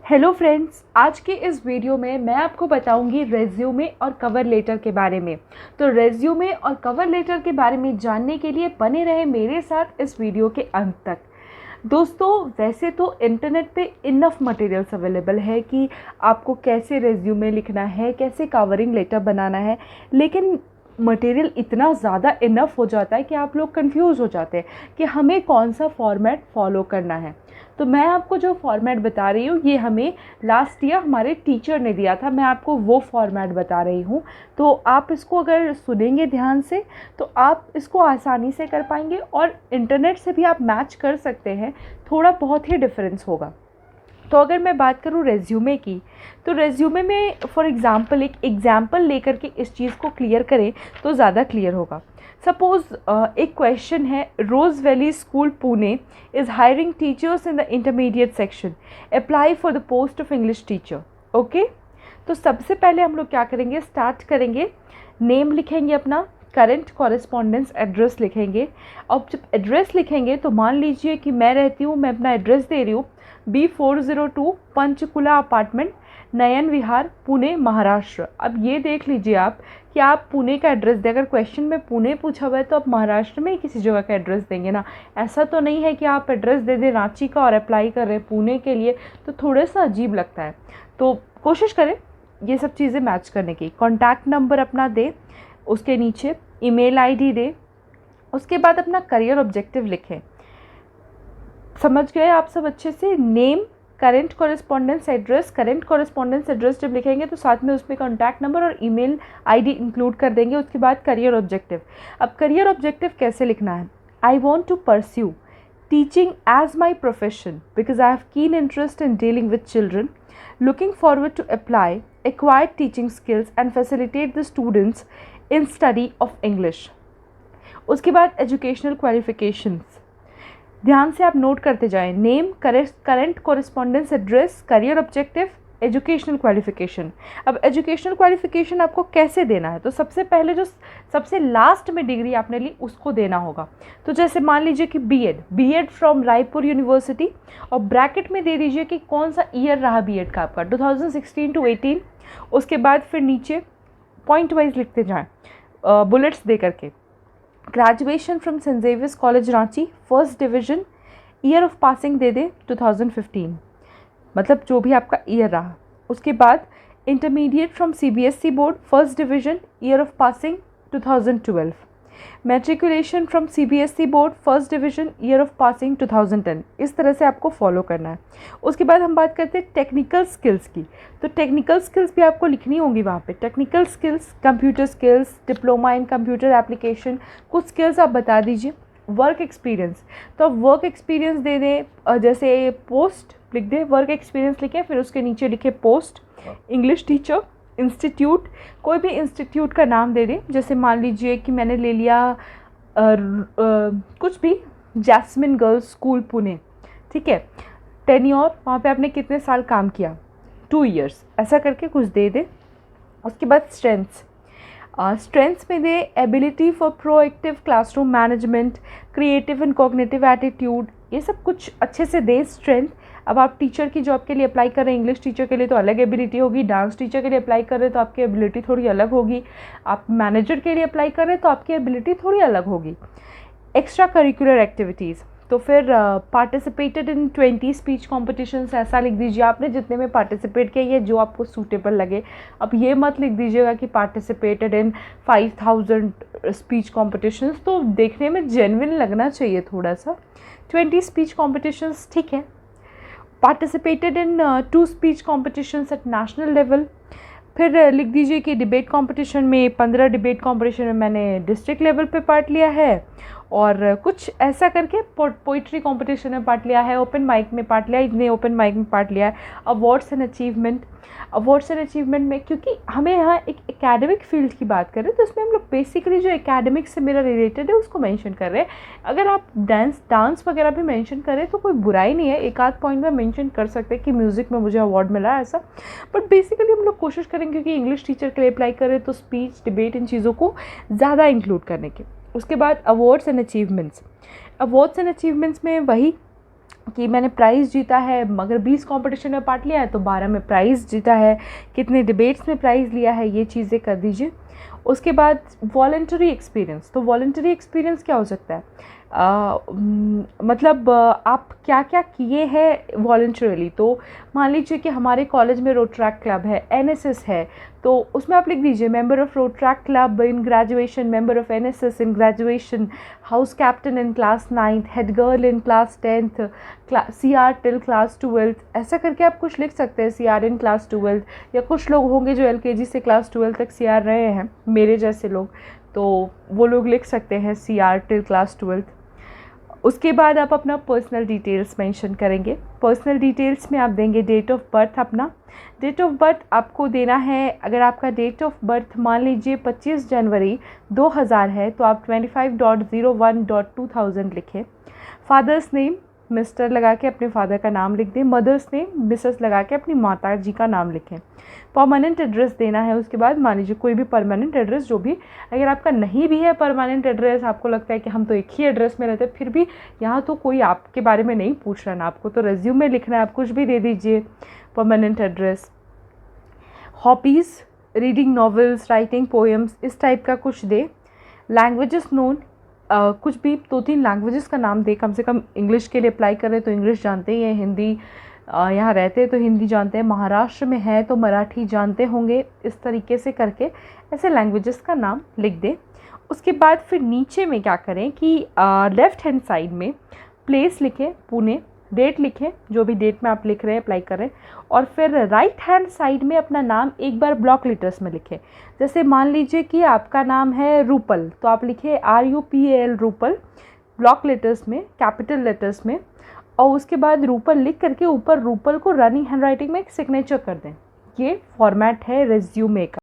Hello friends, आज के इस वीडियो में मैं आपको बताऊंगी रेज्यूमे और कवर लेटर के बारे में। तो रेज्यूमे और कवर लेटर के बारे में जानने के लिए बने रहे मेरे साथ इस वीडियो के अंत तक। दोस्तों, वैसे तो इंटरनेट पे इनफ मटेरियल्स अवेलेबल है कि आपको कैसे रेज्यूमे लिखना है, कैसे कवरिंग लेटर बनाना है, लेकिन मटेरियल इतना ज़्यादा इनफ हो जाता है कि आप लोग कंफ्यूज हो जाते हैं कि हमें कौन सा फॉर्मेट फॉलो करना है। तो मैं आपको जो फॉर्मेट बता रही हूँ ये हमें लास्ट ईयर हमारे टीचर ने दिया था, मैं आपको वो फॉर्मेट बता रही हूँ। तो आप इसको अगर सुनेंगे ध्यान से तो आप इसको आसानी से कर पाएंगे और इंटरनेट से भी आप मैच कर सकते हैं, थोड़ा बहुत ही डिफरेंस होगा। तो अगर मैं बात करूँ रेज्यूमे की, तो रेज्यूमे में फॉर एग्ज़ाम्पल एक एग्ज़ाम्पल लेकर के इस चीज़ को क्लियर करें तो ज़्यादा क्लियर होगा। सपोज़ एक क्वेश्चन है, Rose Valley School Pune is hiring teachers in the intermediate section, apply for the post of English teacher. Okay, तो सबसे पहले हम लोग क्या करेंगे, स्टार्ट करेंगे, नेम लिखेंगे अपना, करंट कॉरेस्पॉन्डेंस एड्रेस लिखेंगे। अब जब एड्रेस लिखेंगे तो मान लीजिए कि मैं रहती हूँ, मैं अपना एड्रेस दे रही हूँ B402 पंचकुला अपार्टमेंट, नयन विहार, पुणे, महाराष्ट्र। अब ये देख लीजिए आप कि आप पुणे का एड्रेस दें। अगर क्वेश्चन में पुणे पूछा हुआ है तो आप महाराष्ट्र में ही किसी जगह का एड्रेस देंगे ना। ऐसा तो नहीं है कि आप एड्रेस दे दें रांची का और अप्लाई कर रहे हैं पुणे के लिए, तो थोड़ा सा अजीब लगता है। तो कोशिश करें ये सब चीज़ें मैच करने की। कॉन्टैक्ट नंबर अपना दे, उसके नीचे ईमेल आईडी दे, उसके बाद अपना करियर ऑब्जेक्टिव लिखें। समझ गए आप सब अच्छे से? Name, current correspondence address, current correspondence address जब लिखेंगे तो साथ में उसमें कॉन्टैक्ट नंबर और ईमेल आईडी इंक्लूड कर देंगे। उसके बाद करियर ऑब्जेक्टिव। अब करियर ऑब्जेक्टिव कैसे लिखना है? I want to pursue teaching as my profession because I have keen interest in dealing with children, looking forward to apply acquired teaching skills and facilitate the students in study of English। उसके बाद educational qualifications ध्यान से आप note करते जाएं। Name, current correspondence address, career objective, educational qualification. अब educational qualification आपको कैसे देना है? तो सबसे पहले जो सबसे लास्ट में डिग्री आपने ली उसको देना होगा। तो जैसे मान लीजिए कि बीएड फ्रॉम रायपुर यूनिवर्सिटी, और ब्रैकेट में दे दीजिए कि कौन सा ईयर रहा बीएड का आपका, 2016 to 18। उसके बाद फिर नीचे पॉइंट वाइज लिखते जाएँ, बुलेट्स दे करके। Graduation from Saint Xavier's College Ranchi, first division, year of passing दे दे 2015, मतलब जो भी आपका ईयर रहा। उसके बाद intermediate from CBSE board, first division, year of passing 2012। Matriculation from CBSE board, first division, year of passing 2010। इस तरह से आपको फॉलो करना है। उसके बाद हम बात करते हैं टेक्निकल स्किल्स की। तो टेक्निकल स्किल्स भी आपको लिखनी होंगी वहाँ पे। Technical skills, computer skills, diploma in computer application, कुछ स्किल्स आप बता दीजिए। वर्क एक्सपीरियंस, तो आप वर्क एक्सपीरियंस दे दें, जैसे पोस्ट लिख दें, वर्क एक्सपीरियंस लिखें, फिर उसके नीचे लिखे पोस्ट, इंग्लिश टीचर, इंस्टीट्यूट, कोई भी इंस्टीट्यूट का नाम दे दें। जैसे मान लीजिए कि मैंने ले लिया कुछ भी, जैस्मिन गर्ल्स स्कूल पुणे, ठीक है। टेन्योर, वहाँ पे आपने कितने साल काम किया, 2 years, ऐसा करके कुछ दे दें। उसके बाद स्ट्रेंथ्स, स्ट्रेंथ्स में the ability for proactive classroom management, creative and cognitive attitude, ये सब कुछ अच्छे से दे स्ट्रेंथ। अब आप टीचर की जॉब के लिए अप्लाई कर रहे हैं, इंग्लिश टीचर के लिए तो अलग एबिलिटी होगी, डांस टीचर के लिए अप्लाई कर रहे हैं तो आपकी एबिलिटी थोड़ी अलग होगी, आप मैनेजर के लिए अप्लाई कर रहे हैं तो आपकी एबिलिटी थोड़ी अलग होगी। एक्स्ट्रा करिकुलर एक्टिविटीज़, तो फिर पार्टिसिपेटेड इन 20 स्पीच कॉम्पिटिशन्स, ऐसा लिख दीजिए आपने जितने में पार्टिसिपेट किया, ये जो आपको सूटेबल लगे। अब ये मत लिख दीजिएगा कि पार्टिसिपेटेड इन 5000 स्पीच कॉम्पिटिशन्स, तो देखने में जेन्युइन लगना चाहिए थोड़ा सा। 20 स्पीच कॉम्पिटिशन्स ठीक है। Participated in 2 speech competitions at national level, फिर लिख दीजिए कि डिबेट कंपटीशन में 15 डिबेट कंपटीशन में मैंने डिस्ट्रिक्ट लेवल पे पार्ट लिया है, और कुछ ऐसा करके पोइट्री कंपटीशन में पार्ट लिया है, ओपन माइक में पार्ट लिया, इतने ओपन माइक में पार्ट लिया है। Awards and achievement, awards and achievement में, क्योंकि हमें यहाँ एक एकेडमिक फील्ड की बात करें तो इसमें हम लोग बेसिकली जो एकेडमिक से मेरा रिलेटेड है उसको मेंशन कर रहे हैं। अगर आप डांस वगैरह भी मेंशन करें तो कोई बुराई नहीं है, एक आध पॉइंट में मेंशन कर सकते हैं कि म्यूज़िक में मुझे अवार्ड मिला है ऐसा। बट बेसिकली हम लोग कोशिश करेंगे क्योंकि इंग्लिश टीचर के लिए अप्लाई करें तो स्पीच, डिबेट, इन चीज़ों को ज़्यादा इंक्लूड करने के। उसके बाद awards and achievements, awards and achievements में वही कि मैंने प्राइज़ जीता है, मगर 20 कंपटीशन में पार्ट लिया है तो 12 में प्राइज़ जीता है, कितने डिबेट्स में प्राइज़ लिया है, ये चीज़ें कर दीजिए। उसके बाद वॉलंटरी एक्सपीरियंस, तो वॉलंटरी एक्सपीरियंस क्या हो सकता है, मतलब आप क्या क्या किए हैं वॉलंटरीली। तो मान लीजिए कि हमारे कॉलेज में रोड ट्रैक क्लब है, एनएसएस है, तो उसमें आप लिख दीजिए member of road track club in graduation, member of NSS in graduation, house captain in class 9th, head girl in class 10th, CR till class 12th, ऐसा करके आप कुछ लिख सकते हैं, CR इन क्लास 12th। या कुछ लोग होंगे जो LKG से क्लास 12 तक CR रहे हैं, मेरे जैसे लोग, तो वो लोग लिख सकते हैं CR टिल क्लास 12th। उसके बाद आप अपना पर्सनल डिटेल्स मेंशन करेंगे। पर्सनल डिटेल्स में आप देंगे डेट ऑफ बर्थ अपना। डेट ऑफ बर्थ आपको देना है, अगर आपका डेट ऑफ बर्थ मान लीजिए 25 जनवरी 2000 है तो आप 25.01.2000 लिखें। फादर्स नेम मिस्टर लगा के अपने फादर का नाम लिख दें। मदर्स नेम मिसेस लगा के अपनी माता जी का नाम लिखें। परमानेंट एड्रेस देना है। उसके बाद मान लीजिए कोई भी परमानेंट एड्रेस, जो भी, अगर आपका नहीं भी है परमानेंट एड्रेस, आपको लगता है कि हम तो एक ही एड्रेस में रहते हैं, फिर भी यहाँ तो कोई आपके बारे में नहीं पूछ रहा ना, आपको तो रेज्यूम में लिखना है, आप कुछ भी दे दीजिए permanent address. Hobbies, reading novels, writing poems, इस टाइप का कुछ दे। लैंग्वेजेस नोन, कुछ भी 2-3 लैंग्वेजेस का नाम दे, कम से कम इंग्लिश के लिए अप्लाई कर रहे तो इंग्लिश जानते ही हैं, हिंदी यहाँ रहते हैं तो हिंदी जानते हैं, महाराष्ट्र में है तो मराठी जानते होंगे, इस तरीके से करके ऐसे लैंग्वेजेस का नाम लिख दें। उसके बाद फिर नीचे में क्या करें कि लेफ़्ट हैंड साइड में प्लेस लिखें, पुणे, डेट लिखें, जो भी डेट में आप लिख रहे हैं अप्लाई कर रहे हैं, और फिर राइट हैंड साइड में अपना नाम एक बार ब्लॉक लेटर्स में लिखें। जैसे मान लीजिए कि आपका नाम है रूपल, तो आप लिखें RUPAL रूपल, ब्लॉक लेटर्स में, कैपिटल लेटर्स में, और उसके बाद रूपल लिख करके ऊपर रूपल को रनिंग हैंड राइटिंग में एक सिग्नेचर कर दें। ये फॉर्मेट है रेज्यूमे का।